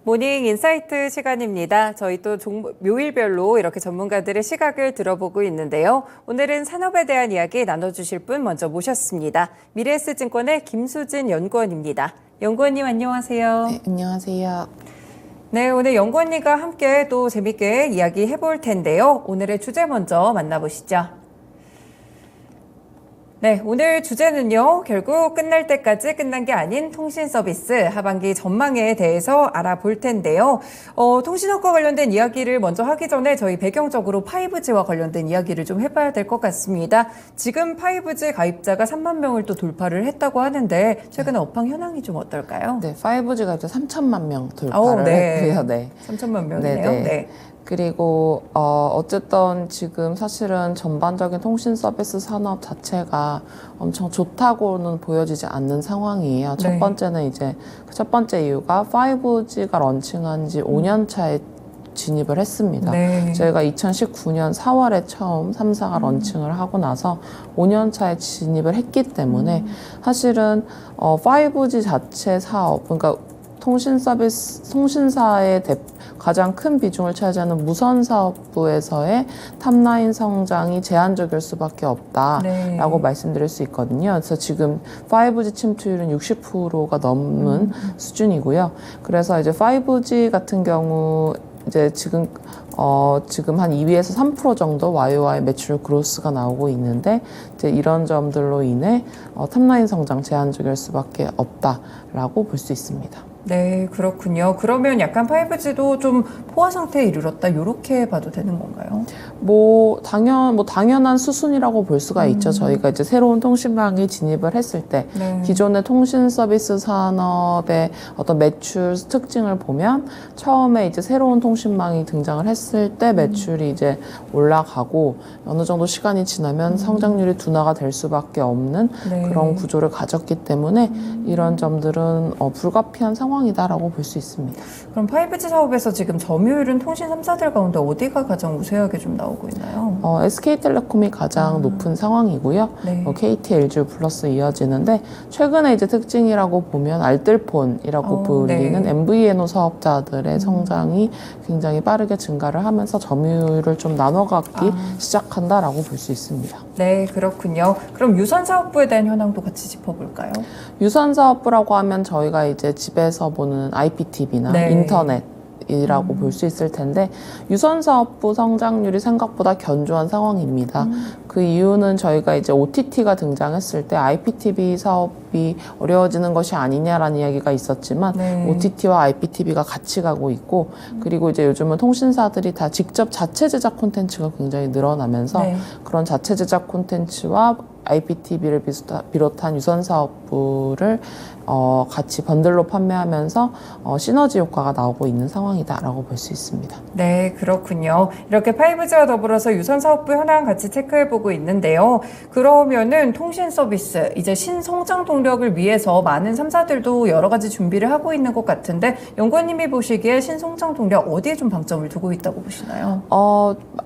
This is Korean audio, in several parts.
모닝 인사이트 시간입니다. 저희 또 묘일별로 이렇게 전문가들의 시각을 들어보고 있는데요. 오늘은 산업에 대한 이야기 나눠주실 분 먼저 모셨습니다. 미래에셋증권의 김수진 연구원입니다. 연구원님 안녕하세요. 네, 안녕하세요. 네, 오늘 연구원님과 함께 또 재밌게 이야기해 볼 텐데요. 오늘의 주제 먼저 만나보시죠. 네, 오늘 주제는요, 결국 끝날 때까지 끝난 게 아닌 통신 서비스 하반기 전망에 대해서 알아볼 텐데요. 통신업과 관련된 이야기를 먼저 하기 전에 저희 배경적으로 5G와 관련된 이야기를 좀 해봐야 될 것 같습니다. 지금 5G 가입자가 3만 명을 또 돌파를 했다고 하는데 최근에 업황 현황이 좀 어떨까요? 네, 5G 가입자 3천만 명 돌파를 했고요. 네. 3천만 명이네요. 네. 그리고 어쨌든 지금 사실은 전반적인 통신 서비스 산업 자체가 엄청 좋다고는 보여지지 않는 상황이에요. 네. 첫 번째 이유가 5G가 런칭한 지 5년 차에 진입을 했습니다. 네. 저희가 2019년 4월에 처음 3사가 런칭을 하고 나서 5년 차에 진입을 했기 때문에 사실은 5G 자체 사업, 그러니까 통신사의 가장 큰 비중을 차지하는 무선 사업부에서의 탑라인 성장이 제한적일 수밖에 없다라고 말씀드릴 수 있거든요. 그래서 지금 5G 침투율은 60%가 넘는 수준이고요. 그래서 이제 5G 같은 경우 이제 지금 한 2에서 3% 정도 YOY 매출 그로스가 나오고 있는데 이제 이런 점들로 인해 탑라인 성장 제한적일 수밖에 없다라고 볼 수 있습니다. 네, 그렇군요. 그러면 약간 5G도 좀 포화 상태에 이르렀다, 이렇게 봐도 되는 건가요? 당연한 수순이라고 볼 수가 있죠. 저희가 이제 새로운 통신망에 진입을 했을 때, 네. 기존의 통신 서비스 산업의 어떤 매출 특징을 보면, 처음에 이제 새로운 통신망이 등장을 했을 때 매출이 이제 올라가고, 어느 정도 시간이 지나면 성장률이 둔화가 될 수밖에 없는 네. 그런 구조를 가졌기 때문에, 이런 점들은 불가피한 상황이다라고 볼 수 있습니다. 그럼 5G 사업에서 지금 점유율은 통신 3사들 가운데 어디가 가장 우세하게 좀 나오고 있나요? SK텔레콤이 가장 높은 상황이고요. 네. KT, LG 플러스 이어지는데 최근에 이제 특징이라고 보면 알뜰폰이라고 불리는 네. MVNO 사업자들의 성장이 굉장히 빠르게 증가를 하면서 점유율을 좀 나눠 갖기 시작한다라고 볼 수 있습니다. 네, 그렇군요. 그럼 유선 사업부에 대한 현황도 같이 짚어볼까요? 유선 사업부라고 하면 저희가 이제 집에서 보는 IPTV나 네. 인터넷이라고 볼 수 있을 텐데 유선 사업부 성장률이 생각보다 견조한 상황입니다. 그 이유는 저희가 이제 OTT가 등장했을 때 IPTV 사업이 어려워지는 것이 아니냐라는 이야기가 있었지만 네. OTT와 IPTV가 같이 가고 있고 그리고 이제 요즘은 통신사들이 다 직접 자체 제작 콘텐츠가 굉장히 늘어나면서 네. 그런 자체 제작 콘텐츠와 IPTV를 비롯한 유선 사업부를 같이 번들로 판매하면서 시너지 효과가 나오고 있는 상황이다라고 볼 수 있습니다. 네, 그렇군요. 이렇게 5G와 더불어서 유선 사업부 현황 같이 체크해보고 있는데요. 그러면은 통신 서비스, 이제 신성장 동력을 위해서 많은 3사들도 여러 가지 준비를 하고 있는 것 같은데 연구원님이 보시기에 신성장 동력 어디에 좀 방점을 두고 있다고 보시나요?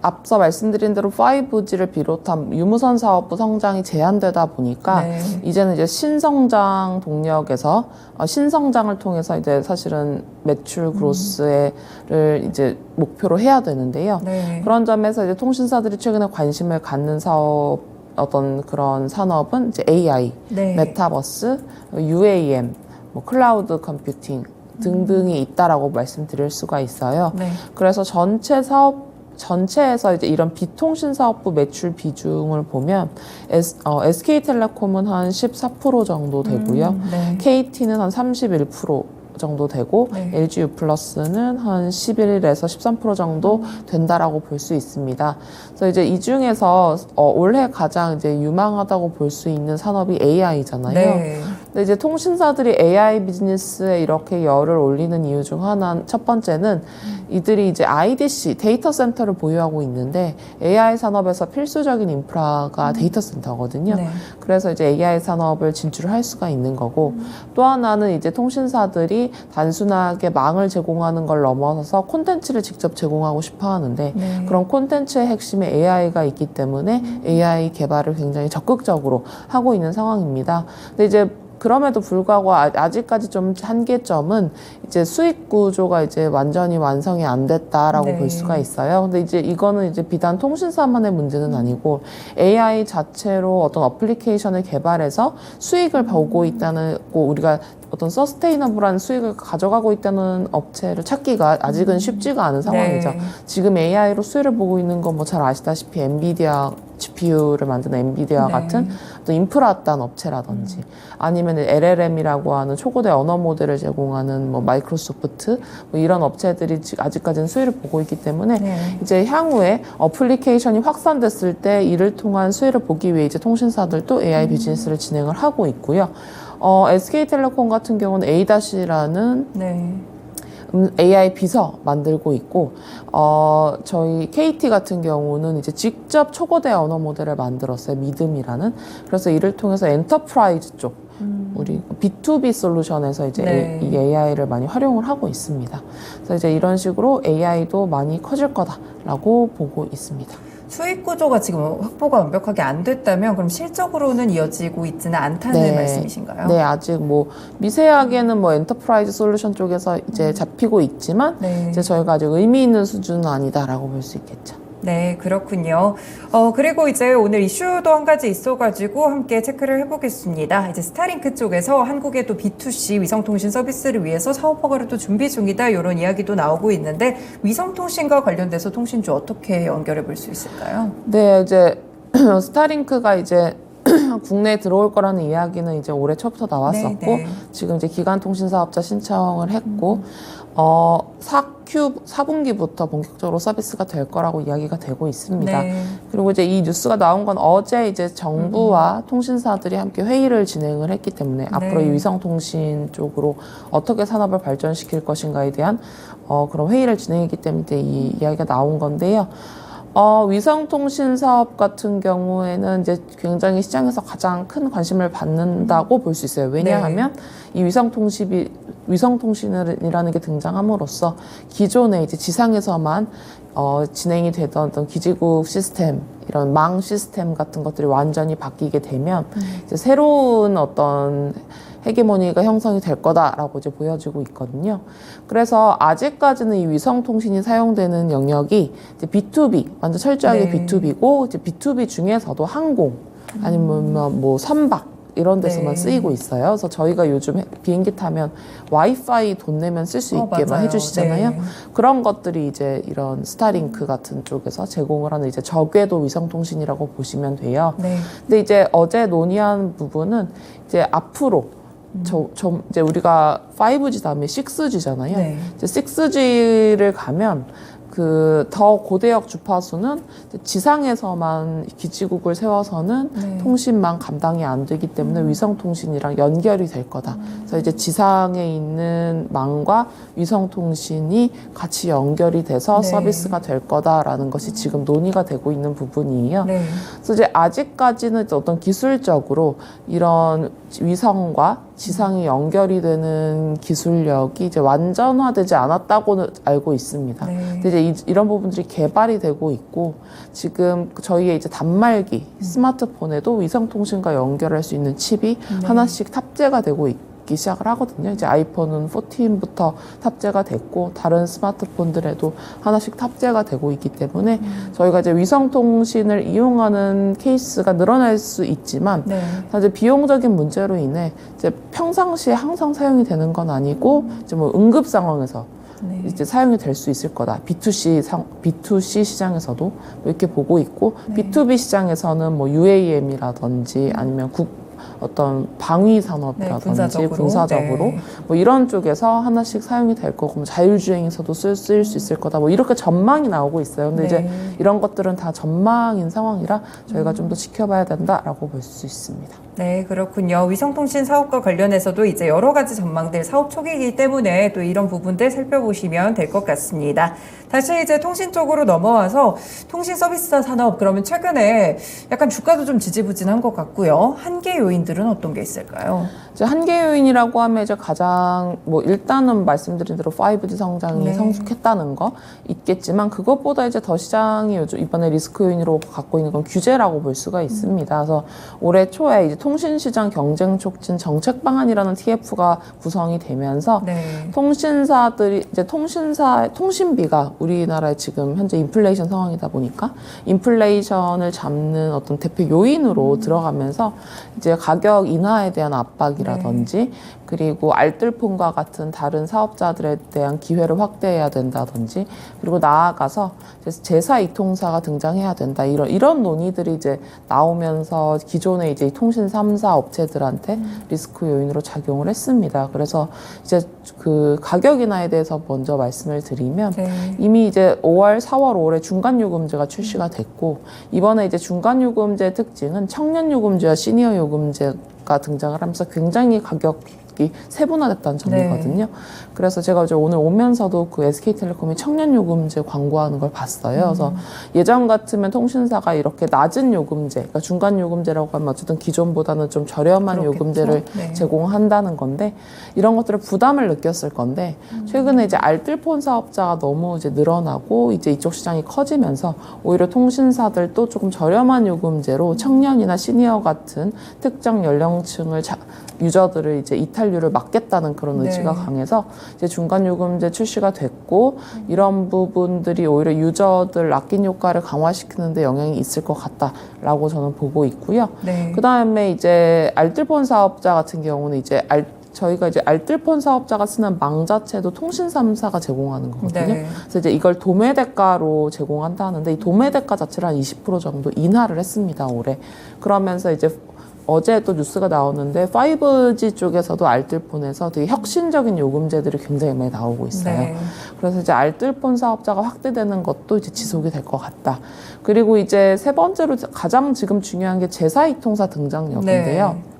앞서 말씀드린 대로 5G를 비롯한 유무선 사업부 성장이 제한되다 보니까 네. 이제는 이제 신성장 동력에서 신성장을 통해서 이제 사실은 매출 그로스를 이제 목표로 해야 되는데요. 네. 그런 점에서 이제 통신사들이 최근에 관심을 갖는 사업 어떤 그런 산업은 이제 AI, 네. 메타버스, UAM, 클라우드 컴퓨팅 등등이 있다라고 말씀드릴 수가 있어요. 네. 그래서 전체에서 이제 이런 비통신 사업부 매출 비중을 보면 SK텔레콤은 한 14% 정도 되고요. 네. KT는 한 31% 정도 되고 네. LG U+는 한 11에서 13% 정도 된다라고 볼 수 있습니다. 그래서 이제 이 중에서 올해 가장 이제 유망하다고 볼 수 있는 산업이 AI잖아요. 네. 근데 이제 통신사들이 AI 비즈니스에 이렇게 열을 올리는 이유 중 하나, 첫 번째는 이들이 이제 IDC, 데이터 센터를 보유하고 있는데 AI 산업에서 필수적인 인프라가 데이터 센터거든요. 네. 그래서 이제 AI 산업을 진출할 수가 있는 거고 또 하나는 이제 통신사들이 단순하게 망을 제공하는 걸 넘어서서 콘텐츠를 직접 제공하고 싶어 하는데 네. 그런 콘텐츠의 핵심에 AI가 있기 때문에 AI 개발을 굉장히 적극적으로 하고 있는 상황입니다. 근데 이제 그럼에도 불구하고 아직까지 좀 한계점은 이제 수익 구조가 이제 완전히 완성이 안 됐다라고 네. 볼 수가 있어요. 근데 이제 이거는 이제 비단 통신사만의 문제는 아니고 AI 자체로 어떤 어플리케이션을 개발해서 수익을 보고 있다는, 우리가 어떤 서스테이너블한 수익을 가져가고 있다는 업체를 찾기가 아직은 쉽지가 않은 상황이죠. 네. 지금 AI로 수혜를 보고 있는 건 뭐 잘 아시다시피 엔비디아 GPU를 만드는 엔비디아 네. 같은 어떤 인프라 딴 업체라든지 아니면 LLM이라고 하는 초고대 언어 모델을 제공하는 뭐 마이크로소프트 뭐 이런 업체들이 아직까지는 수혜를 보고 있기 때문에 네. 이제 향후에 어플리케이션이 확산됐을 때 이를 통한 수혜를 보기 위해 이제 통신사들도 AI 비즈니스를 진행을 하고 있고요. SK텔레콤 같은 경우는 A-라는 네. AI 비서 만들고 있고, 저희 KT 같은 경우는 이제 직접 초거대 언어 모델을 만들었어요. 믿음이라는. 그래서 이를 통해서 엔터프라이즈 쪽, 우리 B2B 솔루션에서 이제 네. 이 AI를 많이 활용을 하고 있습니다. 그래서 이제 이런 식으로 AI도 많이 커질 거다라고 보고 있습니다. 수익 구조가 지금 확보가 완벽하게 안 됐다면 그럼 실적으로는 이어지고 있지는 않다는 말씀이신가요? 네, 아직 뭐 미세하게는 뭐 엔터프라이즈 솔루션 쪽에서 이제 잡히고 있지만 네. 이제 저희가 아직 의미 있는 수준은 아니다라고 볼 수 있겠죠. 네, 그렇군요. 그리고 이제 오늘 이슈도 한 가지 있어가지고 함께 체크를 해보겠습니다. 이제 스타링크 쪽에서 한국의 또 B2C 위성통신 서비스를 위해서 사업 허가를 또 준비 중이다, 이런 이야기도 나오고 있는데 위성통신과 관련돼서 통신주 어떻게 연결해 볼 수 있을까요? 네, 이제 스타링크가 이제 국내에 들어올 거라는 이야기는 이제 올해 초부터 나왔었고, 네. 지금 이제 기간통신사업자 신청을 했고, 4분기부터 본격적으로 서비스가 될 거라고 이야기가 되고 있습니다. 네. 그리고 이제 이 뉴스가 나온 건 어제 이제 정부와 통신사들이 함께 회의를 진행을 했기 때문에 앞으로 이 위성통신 쪽으로 어떻게 산업을 발전시킬 것인가에 대한 그런 회의를 진행했기 때문에 이 이야기가 나온 건데요. 위성통신 사업 같은 경우에는 이제 굉장히 시장에서 가장 큰 관심을 받는다고 볼 수 있어요. 왜냐하면 이 위성통신이라는 게 등장함으로써 기존에 이제 지상에서만 진행이 되던 어떤 기지국 시스템, 이런 망 시스템 같은 것들이 완전히 바뀌게 되면 이제 새로운 어떤 헤게모니가 형성이 될 거다라고 이제 보여지고 있거든요. 그래서 아직까지는 이 위성통신이 사용되는 영역이 이제 B2B, 완전 철저하게 B2B고, 이제 B2B 중에서도 항공, 아니면 뭐 선박, 이런 데서만 쓰이고 있어요. 그래서 저희가 요즘 비행기 타면 와이파이 돈 내면 쓸 수 있게만 맞아요. 해주시잖아요. 네. 그런 것들이 이제 이런 스타링크 같은 쪽에서 제공을 하는 이제 저궤도 위성통신이라고 보시면 돼요. 네. 근데 이제 어제 논의한 부분은 이제 앞으로 이제 우리가 5G 다음에 6G잖아요. 네. 이제 6G를 가면 더 고대역 주파수는 지상에서만 기지국을 세워서는 통신망 감당이 안 되기 때문에 위성통신이랑 연결이 될 거다. 그래서 이제 지상에 있는 망과 위성통신이 같이 연결이 돼서 서비스가 될 거다라는 것이 지금 논의가 되고 있는 부분이에요. 네. 그래서 이제 아직까지는 어떤 기술적으로 이런 위성과 지상이 연결이 되는 기술력이 이제 완전화되지 않았다고는 알고 있습니다. 근데 이제 이런 부분들이 개발이 되고 있고, 지금 저희의 이제 단말기 스마트폰에도 위성통신과 연결할 수 있는 칩이 하나씩 탑재가 되고 있기 시작을 하거든요. 이제 아이폰은 14부터 탑재가 됐고, 다른 스마트폰들에도 하나씩 탑재가 되고 있기 때문에 저희가 이제 위성통신을 이용하는 케이스가 늘어날 수 있지만, 사실 비용적인 문제로 인해 이제 평상시에 항상 사용이 되는 건 아니고, 이제 뭐 응급 상황에서 이제 사용이 될 수 있을 거다. B2C 시장에서도 뭐 이렇게 보고 있고, B2B 시장에서는 뭐 UAM이라든지 아니면 어떤 방위 산업이라든지 군사적으로 뭐 이런 쪽에서 하나씩 사용이 될 거고, 뭐 자율주행에서도 쓰일 수 있을 거다. 뭐 이렇게 전망이 나오고 있어요. 근데 이제 이런 것들은 다 전망인 상황이라 저희가 좀 더 지켜봐야 된다라고 볼 수 있습니다. 네, 그렇군요. 위성통신 사업과 관련해서도 이제 여러 가지 전망들, 사업 초기이기 때문에 또 이런 부분들 살펴보시면 될 것 같습니다. 다시 이제 통신 쪽으로 넘어와서 통신 서비스 산업, 그러면 최근에 약간 주가도 좀 지지부진한 것 같고요. 한계 요인들은 어떤 게 있을까요? 이제 한계 요인이라고 하면 이제 가장 뭐 일단은 말씀드린 대로 5G 성장이 네. 성숙했다는 거 있겠지만 그것보다 이제 더 시장이 요즘 이번에 리스크 요인으로 갖고 있는 건 규제라고 볼 수가 있습니다. 그래서 올해 초에 이제 통신시장 경쟁 촉진 정책 방안이라는 TF가 구성이 되면서 네. 통신사들이 이제 통신비가 우리나라의 지금 현재 인플레이션 상황이다 보니까 인플레이션을 잡는 어떤 대표 요인으로 들어가면서 이제 가격 인하에 대한 압박이라든지 그리고 알뜰폰과 같은 다른 사업자들에 대한 기회를 확대해야 된다든지 그리고 나아가서 제사 이통사가 등장해야 된다 이런 논의들이 이제 나오면서 기존의 이제 통신 3사 업체들한테 리스크 요인으로 작용을 했습니다. 그래서 이제 그 가격 인하에 대해서 먼저 말씀을 드리면 이미 이제 5월, 4월, 5월에 중간 요금제가 출시가 됐고 이번에 이제 중간 요금제 특징은 청년 요금제와 시니어 요금제가 등장을 하면서 굉장히 가격이 세분화됐다는 점이거든요. 그래서 제가 이제 오늘 오면서도 그 SK텔레콤이 청년요금제 광고하는 걸 봤어요. 그래서 예전 같으면 통신사가 이렇게 낮은 요금제, 그러니까 중간 요금제라고 하면 어쨌든 기존보다는 좀 저렴한 그렇겠죠. 요금제를 제공한다는 건데 이런 것들을 부담을 느꼈을 건데 최근에 이제 알뜰폰 사업자가 너무 이제 늘어나고 이제 이쪽 시장이 커지면서 오히려 통신사들도 조금 저렴한 요금제로 청년이나 시니어 같은 특정 연령층을 유저들을 이제 이탈률을 막겠다는 그런 의지가 강해서 이제 중간 요금제 출시가 됐고 이런 부분들이 오히려 유저들 아낀 효과를 강화시키는 데 영향이 있을 것 같다라고 저는 보고 있고요. 그다음에 이제 알뜰폰 사업자 같은 경우는 이제 저희가 이제 알뜰폰 사업자가 쓰는 망 자체도 통신 3사가 제공하는 거거든요. 그래서 이제 이걸 도매대가로 제공한다는데 이 도매대가 자체를 한 20% 정도 인하를 했습니다, 올해. 그러면서 이제 어제 또 뉴스가 나오는데 5G 쪽에서도 알뜰폰에서 되게 혁신적인 요금제들이 굉장히 많이 나오고 있어요. 그래서 이제 알뜰폰 사업자가 확대되는 것도 이제 지속이 될 것 같다. 그리고 이제 세 번째로 가장 지금 중요한 게 제사이통사 등장력인데요.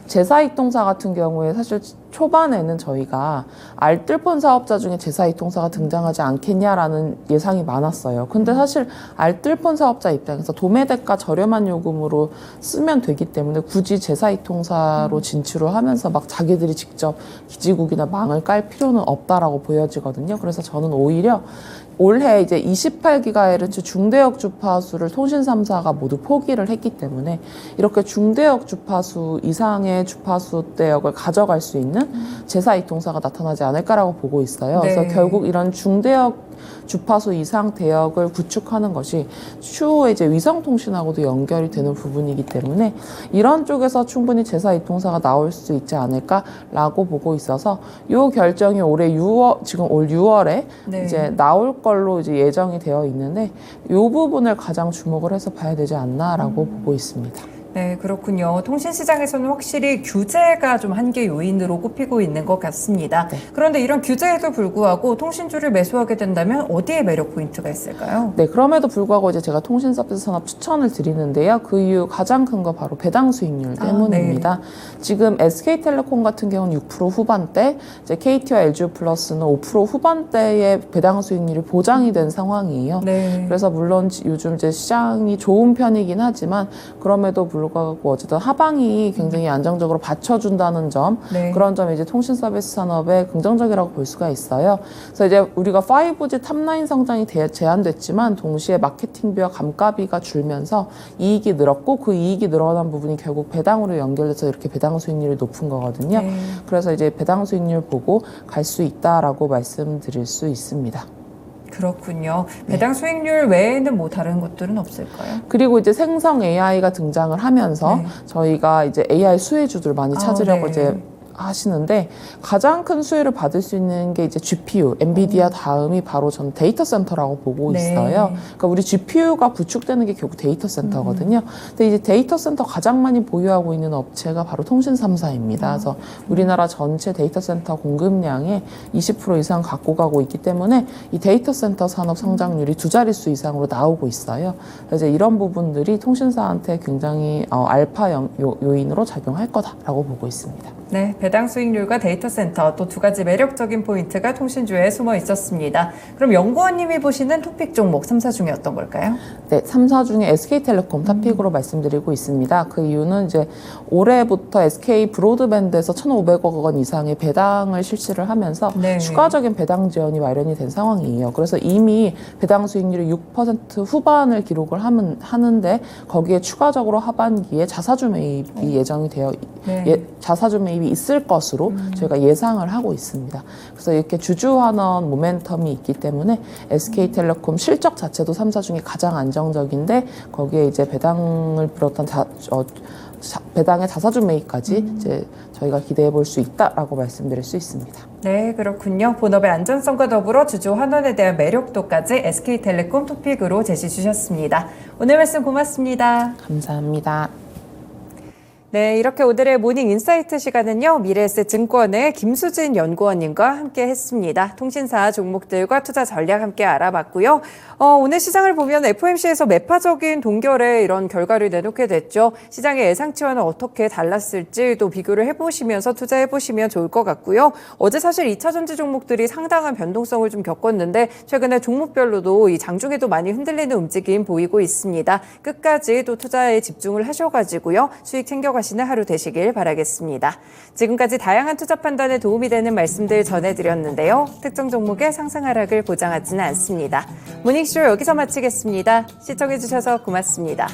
제사이통사 같은 경우에 사실 초반에는 저희가 알뜰폰 사업자 중에 제사이통사가 등장하지 않겠냐라는 예상이 많았어요. 근데 사실 알뜰폰 사업자 입장에서 도매대가 저렴한 요금으로 쓰면 되기 때문에 굳이 제사이통사로 진출을 하면서 막 자기들이 직접 기지국이나 망을 깔 필요는 없다라고 보여지거든요. 그래서 저는 오히려 올해 이제 28GHz 중대역 주파수를 통신 3사가 모두 포기를 했기 때문에 이렇게 중대역 주파수 이상의 주파수 대역을 가져갈 수 있는 제사 이통사가 나타나지 않을까라고 보고 있어요. 그래서 결국 이런 중대역 주파수 이상 대역을 구축하는 것이 추후에 이제 위성통신하고도 연결이 되는 부분이기 때문에 이런 쪽에서 충분히 제사 이통사가 나올 수 있지 않을까라고 보고 있어서 이 결정이 올해 6월, 지금 올 6월에 이제 나올 걸로 이제 예정이 되어 있는데 이 부분을 가장 주목을 해서 봐야 되지 않나라고 보고 있습니다. 네, 그렇군요. 통신시장에서는 확실히 규제가 좀 한계 요인으로 꼽히고 있는 것 같습니다. 그런데 이런 규제에도 불구하고 통신주를 매수하게 된다면 어디에 매력 포인트가 있을까요? 네, 그럼에도 불구하고 이제 제가 통신 서비스 산업 추천을 드리는데요. 그 이유 가장 큰 거 바로 배당 수익률 때문입니다. 지금 SK텔레콤 같은 경우는 6% 후반대, 이제 KT와 LG플러스는 5% 후반대의 배당 수익률이 보장이 된 상황이에요. 그래서 물론 요즘 이제 시장이 좋은 편이긴 하지만 그럼에도 불구하고 어쨌든 하방이 굉장히 안정적으로 받쳐준다는 점 그런 점이 이제 통신 서비스 산업에 긍정적이라고 볼 수가 있어요. 그래서 이제 우리가 5G 탑라인 성장이 제한됐지만 동시에 마케팅비와 감가비가 줄면서 이익이 늘었고 그 이익이 늘어난 부분이 결국 배당으로 연결돼서 이렇게 배당 수익률이 높은 거거든요. 그래서 이제 배당 수익률 보고 갈 수 있다라고 말씀드릴 수 있습니다. 그렇군요. 배당 수익률 외에는 뭐 다른 것들은 없을까요? 그리고 이제 생성 AI가 등장을 하면서 저희가 이제 AI 수혜주들 많이 찾으려고 이제 하시는데 가장 큰 수혜를 받을 수 있는 게 이제 GPU, 엔비디아 다음이 바로 전 데이터 센터라고 보고 있어요. 그러니까 우리 GPU가 구축되는 게 결국 데이터 센터거든요. 근데 이제 데이터 센터 가장 많이 보유하고 있는 업체가 바로 통신 3사입니다. 그래서 우리나라 전체 데이터 센터 공급량의 20% 이상 갖고 가고 있기 때문에 이 데이터 센터 산업 성장률이 두 자릿수 이상으로 나오고 있어요. 그래서 이런 부분들이 통신사한테 굉장히 알파 요인으로 작용할 거다라고 보고 있습니다. 네, 배당 수익률과 데이터 센터 또 두 가지 매력적인 포인트가 통신주에 숨어 있었습니다. 그럼 연구원님이 보시는 토픽 종목 3사 중에 어떤 걸까요? 네, 3사 중에 SK텔레콤 탑픽으로 말씀드리고 있습니다. 그 이유는 이제 올해부터 SK 브로드밴드에서 1,500억 원 이상의 배당을 실시를 하면서 네. 추가적인 배당 지원이 마련이 된 상황이에요. 그래서 이미 배당 수익률이 6% 후반을 기록을 하는데 거기에 추가적으로 하반기에 자사주 매입이 예정이 되어 네. 자사주 매입이 있을 것으로 저희가 예상을 하고 있습니다. 그래서 이렇게 주주환원 모멘텀이 있기 때문에 SK텔레콤 실적 자체도 3사 중에 가장 안정적인데 거기에 이제 배당을 비롯한 배당의 자사주 매입까지 이제 저희가 기대해 볼 수 있다라고 말씀드릴 수 있습니다. 네, 그렇군요. 본업의 안전성과 더불어 주주 환원에 대한 매력도까지 SK텔레콤 토픽으로 제시 주셨습니다. 오늘 말씀 고맙습니다. 감사합니다. 네, 이렇게 오늘의 모닝 인사이트 시간은요, 미래에셋증권의 김수진 연구원님과 함께 했습니다. 통신사 종목들과 투자 전략 함께 알아봤고요. 오늘 시장을 보면 FOMC에서 매파적인 동결의 이런 결과를 내놓게 됐죠. 시장의 예상치와는 어떻게 달랐을지 또 비교를 해보시면서 투자해보시면 좋을 것 같고요. 어제 사실 2차 전지 종목들이 상당한 변동성을 좀 겪었는데 최근에 종목별로도 이 장중에도 많이 흔들리는 움직임 보이고 있습니다. 끝까지 또 투자에 집중을 하셔가지고요. 수익 챙겨가시는 하루 되시길 바라겠습니다. 지금까지 다양한 투자 판단에 도움이 되는 말씀들 전해드렸는데요. 특정 종목의 상승 하락을 보장하지는 않습니다. 모닝쇼 여기서 마치겠습니다. 시청해주셔서 고맙습니다.